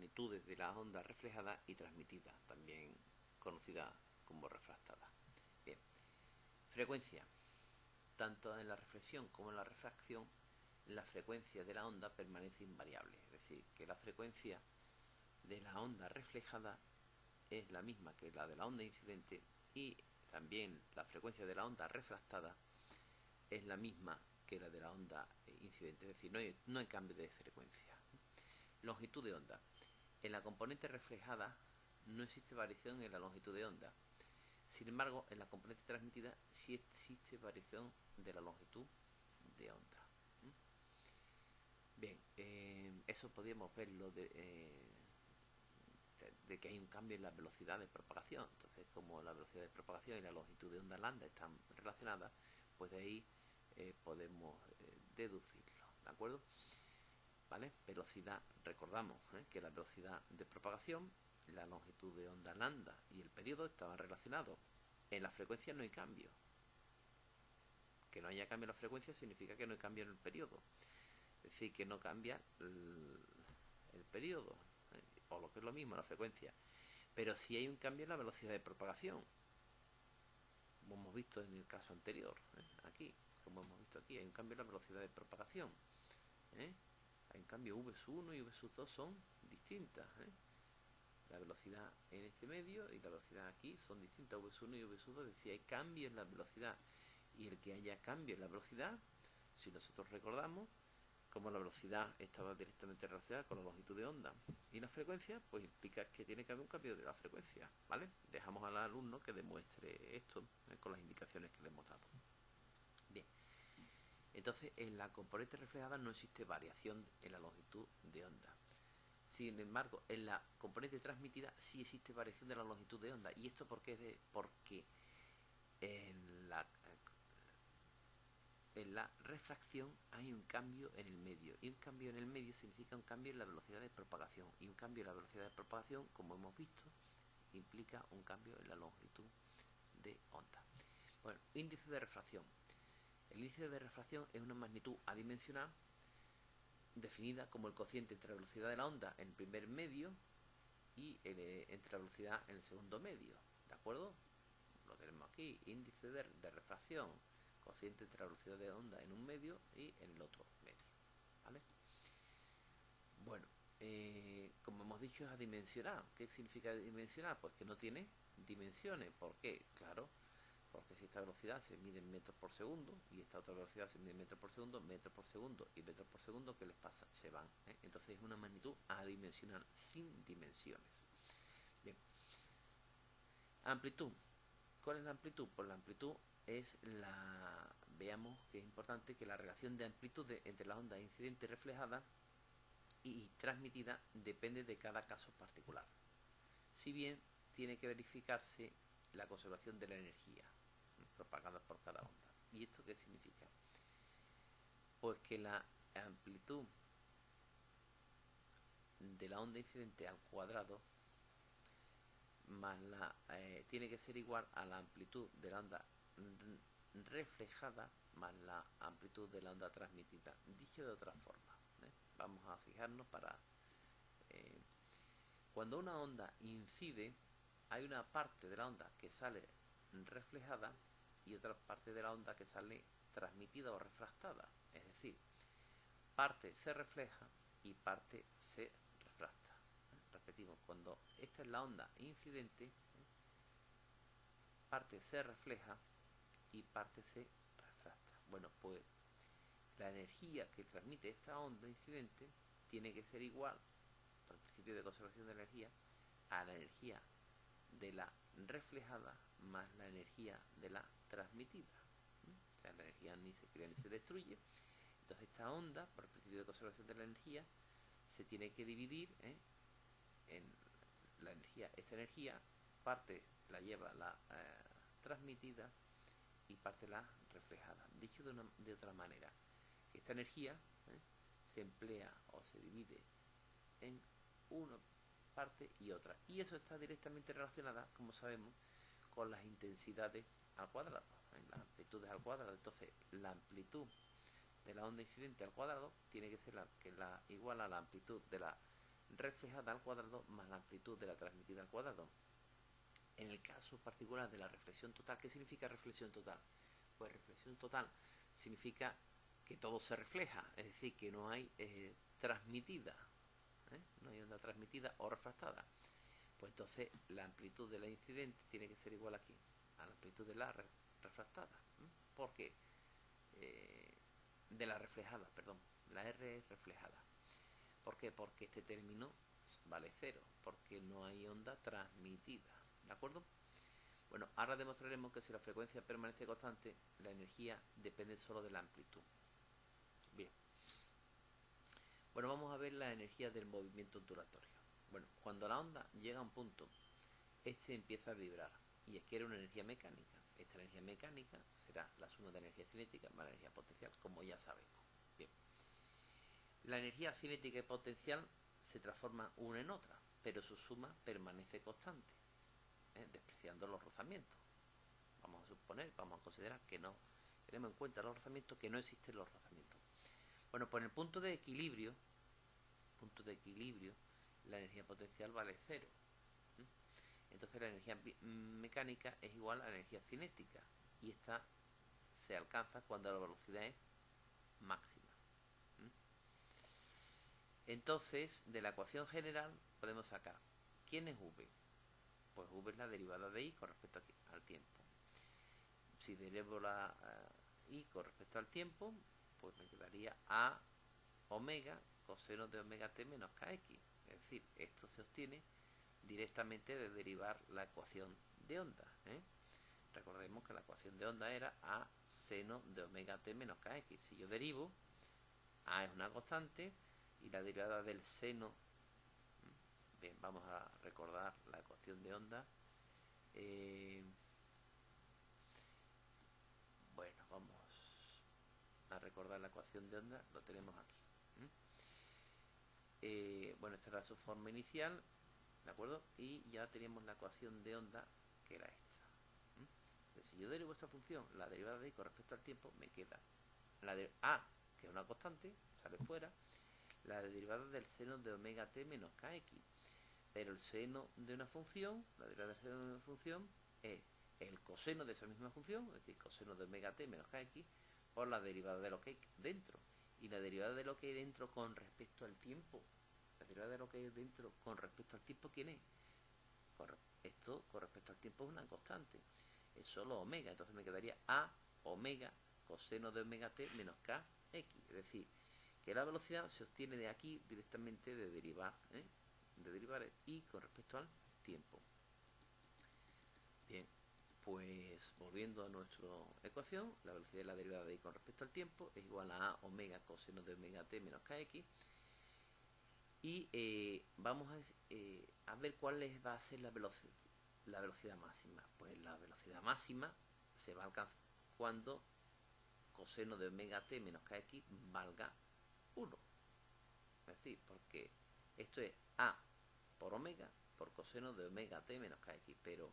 magnitudes de las ondas reflejadas y transmitidas, también conocida como refractada. Bien, frecuencia. Tanto en la reflexión como en la refracción, la frecuencia de la onda permanece invariable, es decir, que la frecuencia de la onda reflejada es la misma que la de la onda incidente y también la frecuencia de la onda refractada es la misma que la de la onda incidente, es decir, no hay cambio de frecuencia. Longitud de onda. En la componente reflejada no existe variación en la longitud de onda. Sin embargo, en la componente transmitida sí existe variación de la longitud de onda. Bien, eso podríamos verlo de que hay un cambio en la velocidad de propagación. Entonces, como la velocidad de propagación y la longitud de onda lambda están relacionadas, pues de ahí podemos deducirlo, ¿de acuerdo? ¿Vale? Velocidad, recordamos que la velocidad de propagación, la longitud de onda lambda y el periodo estaban relacionados. En la frecuencia no hay cambio. Que no haya cambio en la frecuencia significa que no hay cambio en el periodo. Es decir, que no cambia el periodo, o lo que es lo mismo, la frecuencia. Pero sí hay un cambio en la velocidad de propagación, como hemos visto en el caso anterior, aquí, como hemos visto aquí, hay un cambio en la velocidad de propagación. Hay un cambio, v sub 1 y v sub 2 son distintas. La velocidad en este medio y la velocidad aquí son distintas, v sub 1 y v sub 2, es decir, hay cambio en la velocidad. Y el que haya cambio en la velocidad, si nosotros recordamos, como la velocidad estaba directamente relacionada con la longitud de onda y la frecuencia, pues implica que tiene que haber un cambio de la frecuencia, ¿vale? Dejamos al alumno que demuestre esto con las indicaciones que le hemos dado. Bien, entonces en la componente reflejada no existe variación en la longitud de onda. Sin embargo, en la componente transmitida sí existe variación de la longitud de onda. ¿Y esto por qué? Porque en la refracción hay un cambio en el medio. Y un cambio en el medio significa un cambio en la velocidad de propagación. Y un cambio en la velocidad de propagación, como hemos visto, implica un cambio en la longitud de onda. Bueno, índice de refracción. El índice de refracción es una magnitud adimensional definida como el cociente entre la velocidad de la onda en el primer medio y entre la velocidad en el segundo medio. ¿De acuerdo? Lo tenemos aquí, índice de refracción, cociente entre la velocidad de onda en un medio y en el otro medio. ¿Vale? Bueno, como hemos dicho, es adimensional. ¿Qué significa adimensional? Pues que no tiene dimensiones. ¿Por qué? Claro, porque si esta velocidad se mide en metros por segundo y esta otra velocidad se mide en metros por segundo y metros por segundo, ¿qué les pasa? Se van. Entonces es una magnitud adimensional, sin dimensiones. Bien. Amplitud. ¿Cuál es la amplitud? Pues la amplitud es veamos que es importante que la relación de amplitud entre las ondas incidente y reflejada y transmitida depende de cada caso particular. Si bien tiene que verificarse la conservación de la energía propagada por cada onda. ¿Y esto qué significa? Pues que la amplitud de la onda incidente al cuadrado más tiene que ser igual a la amplitud de la onda reflejada más la amplitud de la onda transmitida. Dicho de otra forma, vamos a fijarnos para cuando una onda incide, hay una parte de la onda que sale reflejada y otra parte de la onda que sale transmitida o refractada. Es decir, parte se refleja y parte se refracta. Repetimos, cuando esta es la onda incidente, parte se refleja y parte se refracta. Bueno, pues la energía que transmite esta onda incidente tiene que ser igual, por el principio de conservación de energía, a la energía de la reflejada más la energía de la transmitida. O sea, la energía ni se crea ni se destruye. Entonces esta onda, por el principio de conservación de la energía, se tiene que dividir en la energía. Esta energía, parte la lleva la transmitida y parte la reflejada. Dicho de otra manera, esta energía se emplea o se divide en una parte y otra. Y eso está directamente relacionada, como sabemos, con las intensidades al cuadrado, las amplitudes al cuadrado. Entonces, la amplitud de la onda incidente al cuadrado tiene que ser igual a la amplitud de la reflejada al cuadrado más la amplitud de la transmitida al cuadrado. En el caso particular de la reflexión total, ¿qué significa reflexión total? Pues reflexión total significa que todo se refleja, es decir, que no hay transmitida, no hay onda transmitida o refractada. Pues entonces la amplitud de la incidente tiene que ser igual aquí, a la amplitud de la refractada. ¿Por qué? De la reflejada, perdón, la R es reflejada. ¿Por qué? Porque este término vale 0, porque no hay onda transmitida, ¿de acuerdo? Bueno, ahora demostraremos que si la frecuencia permanece constante, la energía depende solo de la amplitud. Bien. Bueno, vamos a ver la energía del movimiento ondulatorio. Bueno, cuando la onda llega a un punto, este empieza a vibrar y adquiere una energía mecánica. Esta energía mecánica será la suma de energía cinética más la energía potencial, como ya sabemos. Bien. La energía cinética y potencial se transforma una en otra, pero su suma permanece constante, despreciando los rozamientos. Vamos a suponer, vamos a considerar que no tenemos en cuenta los rozamientos, que no existen los rozamientos. Bueno, pues en el punto de equilibrio, la energía potencial vale 0. Entonces la energía mecánica es igual a la energía cinética, y esta se alcanza cuando la velocidad es máxima. Entonces, de la ecuación general podemos sacar, ¿quién es V? Pues V es la derivada de I con respecto al tiempo. Si derivo la I con respecto al tiempo, pues me quedaría A omega coseno de omega t menos kx. Es decir, esto se obtiene directamente de derivar la ecuación de onda. Recordemos que la ecuación de onda era A seno de omega t menos kx. Si yo derivo, A es una constante y la derivada del seno. Bien, vamos a recordar la ecuación de onda. Bueno, vamos a recordar la ecuación de onda, lo tenemos aquí. Bueno, esta era su forma inicial, ¿de acuerdo? Y ya teníamos la ecuación de onda, que era esta. Entonces, si yo derivo esta función, la derivada de I con respecto al tiempo, me queda la de A, que es una constante, sale fuera, la derivada del seno de omega t menos kx. Pero el seno de una función, la derivada del seno de una función, es el coseno de esa misma función, es decir, coseno de omega t menos kx, por la derivada de lo que hay dentro. Y la derivada de lo que hay dentro con respecto al tiempo, la derivada de lo que hay dentro con respecto al tiempo, ¿quién es? Esto con respecto al tiempo es una constante, es solo omega, entonces me quedaría A omega coseno de omega t menos kx. Es decir, que la velocidad se obtiene de aquí directamente de derivar I con respecto al tiempo. Bien, pues volviendo a nuestra ecuación, la velocidad de la derivada de I con respecto al tiempo es igual a A omega coseno de omega t menos kx. Y vamos a ver cuál va a ser la velocidad máxima. Pues la velocidad máxima se va a alcanzar cuando coseno de omega t menos kx valga 1. Es decir, porque esto es A por omega por coseno de omega t menos kx, pero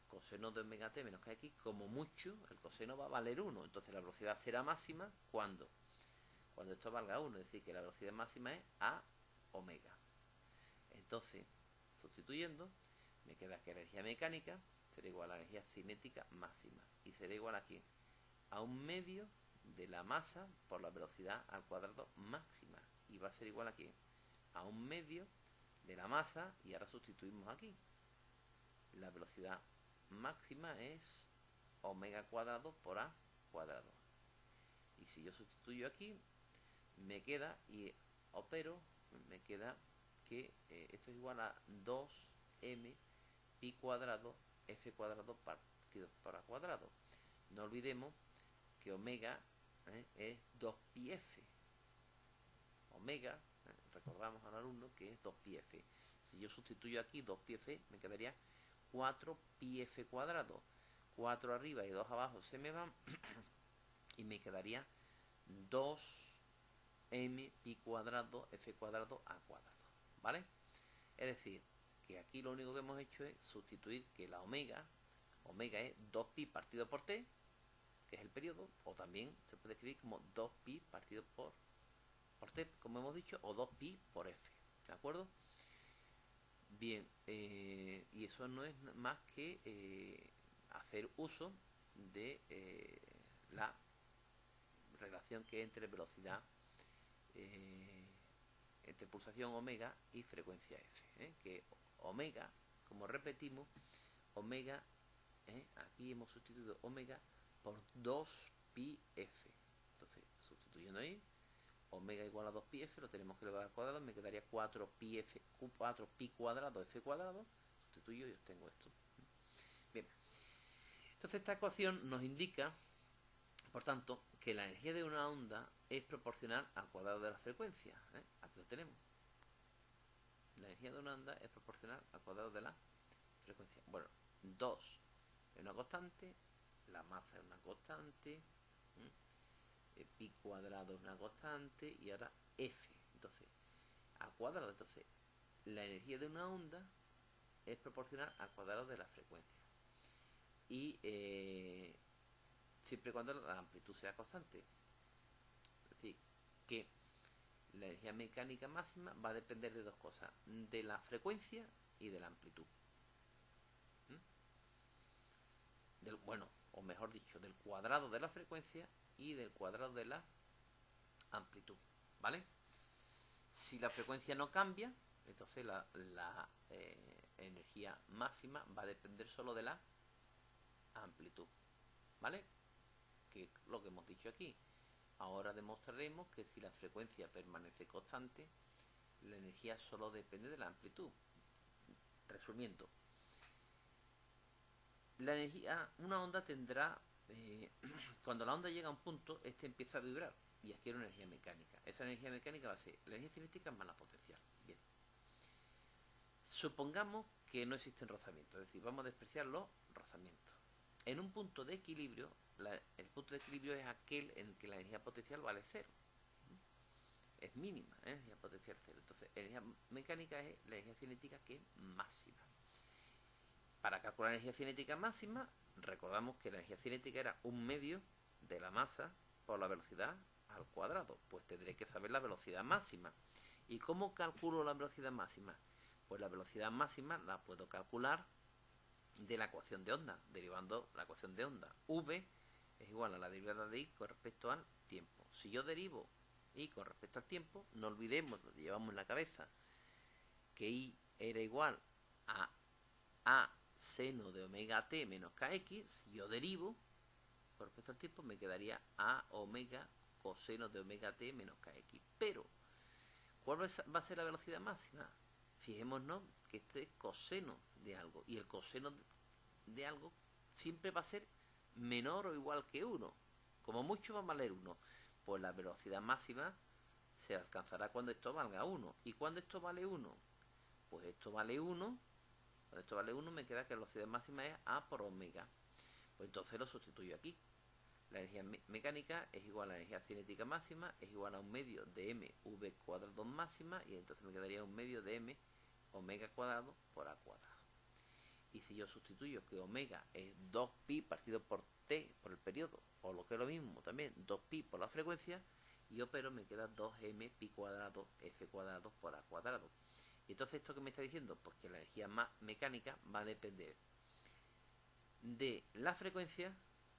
coseno de omega t menos kx, como mucho, el coseno va a valer 1. Entonces la velocidad será máxima cuando esto valga 1, es decir, que la velocidad máxima es A omega. Entonces, sustituyendo, me queda que la energía mecánica será igual a la energía cinética máxima. Y será igual a ¿quién? A 1/2 de la masa por la velocidad al cuadrado máxima. Y va a ser igual a ¿quién? A 1/2 de la masa, y ahora sustituimos aquí. La velocidad máxima es omega cuadrado por A cuadrado. Y si yo sustituyo aquí, me queda, y opero, me queda que esto es igual a 2m pi cuadrado f cuadrado partido por a cuadrado. No olvidemos que omega es 2pi f. Omega, recordamos al alumno que es 2pi f. Si yo sustituyo aquí 2pi f, me quedaría 4pi f cuadrado. 4 arriba y 2 abajo se me van y me quedaría 2m pi cuadrado f cuadrado a cuadrado, ¿vale? Es decir, que aquí lo único que hemos hecho es sustituir que la omega es 2pi partido por t, que es el periodo, o también se puede escribir como 2pi partido por t, como hemos dicho, o 2pi por f. ¿De acuerdo? Bien, y eso no es más que hacer uso de la relación que hay entre velocidad, entre pulsación omega y frecuencia f, que omega, como repetimos, omega, aquí hemos sustituido omega por 2pi f. Entonces, sustituyendo ahí, omega igual a 2πf, lo tenemos que elevar al cuadrado, me quedaría 4πf, 4pi cuadrado f cuadrado, sustituyo y obtengo esto. Bien, entonces esta ecuación nos indica, por tanto, que la energía de una onda es proporcional al cuadrado de la frecuencia. Aquí lo tenemos. La energía de una onda es proporcional al cuadrado de la frecuencia. Bueno, 2 es una constante, la masa es una constante, pi cuadrado es una constante y ahora f. Entonces, al cuadrado, entonces, la energía de una onda es proporcional al cuadrado de la frecuencia. Y siempre y cuando la amplitud sea constante. Es decir, que la energía mecánica máxima va a depender de dos cosas, de la frecuencia y de la amplitud. Bueno, o mejor dicho, del cuadrado de la frecuencia y del cuadrado de la amplitud, ¿vale? Si la frecuencia no cambia, entonces la energía máxima va a depender solo de la amplitud, ¿vale? Que es lo que hemos dicho aquí. Ahora demostraremos que si la frecuencia permanece constante, la energía solo depende de la amplitud. Resumiendo, la energía, una onda tendrá, cuando la onda llega a un punto, este empieza a vibrar y adquiere una energía mecánica. Esa energía mecánica va a ser la energía cinética más la potencial. Bien. Supongamos que no existen rozamientos, es decir, vamos a despreciar los rozamientos. En un punto de equilibrio, el punto de equilibrio es aquel en que la energía potencial vale cero. Es mínima, energía potencial cero. Entonces, energía mecánica es la energía cinética que es máxima. Para calcular la energía cinética máxima, recordamos que la energía cinética era un medio de la masa por la velocidad al cuadrado. Pues tendré que saber la velocidad máxima. ¿Y cómo calculo la velocidad máxima? Pues la velocidad máxima la puedo calcular de la ecuación de onda, derivando la ecuación de onda. V es igual a la derivada de I con respecto al tiempo. Si yo derivo I con respecto al tiempo, no olvidemos, lo llevamos en la cabeza, que I era igual a seno de omega t menos kx. Si yo derivo con respecto al tiempo, me quedaría a omega coseno de omega t menos kx. Pero, ¿cuál va a ser la velocidad máxima? Fijémonos que este es coseno de algo, y el coseno de algo siempre va a ser menor o igual que 1. Como mucho va a valer 1. Pues la velocidad máxima se alcanzará cuando esto valga 1. ¿Y cuando esto vale 1? Pues esto vale 1. Cuando esto vale 1 me queda que la velocidad máxima es a por omega. Pues entonces lo sustituyo aquí. La energía mecánica es igual a la energía cinética máxima, es igual a un medio de mv cuadrado máxima, y entonces me quedaría un medio de m omega cuadrado por a cuadrado. Y si yo sustituyo que omega es 2pi partido por t, por el periodo, o lo que es lo mismo también, 2pi por la frecuencia, y opero, me queda 2m pi cuadrado f cuadrado por a cuadrado. Y entonces, ¿esto qué me está diciendo? Pues que la energía mecánica va a depender de la frecuencia,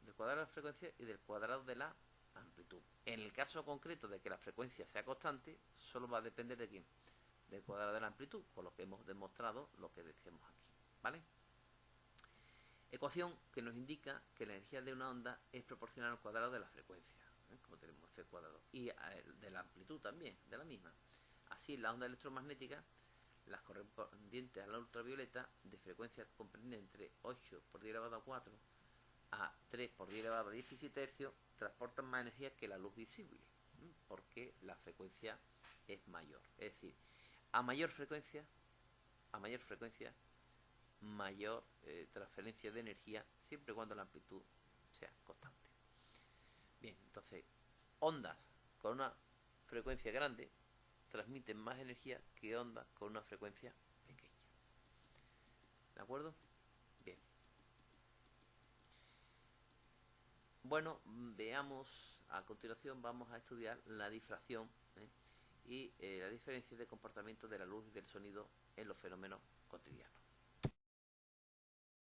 del cuadrado de la frecuencia y del cuadrado de la amplitud. En el caso concreto de que la frecuencia sea constante, solo va a depender de quién, del cuadrado de la amplitud, por lo que hemos demostrado lo que decíamos aquí, ¿vale? Ecuación que nos indica que la energía de una onda es proporcional al cuadrado de la frecuencia, como tenemos f cuadrado, y de la amplitud también, de la misma. Así, la onda electromagnética, las correspondientes a la ultravioleta, de frecuencia comprendida entre 8 por 10 elevado a 4 a 3 por 10 elevado a 17 hercios, transportan más energía que la luz visible, porque la frecuencia es mayor. Es decir, a mayor frecuencia, mayor transferencia de energía, siempre y cuando la amplitud sea constante. Bien, entonces, ondas con una frecuencia grande transmiten más energía que ondas con una frecuencia pequeña. ¿De acuerdo? Bien. Bueno, veamos, a continuación vamos a estudiar la difracción, y la diferencia de comportamiento de la luz y del sonido en los fenómenos cotidianos.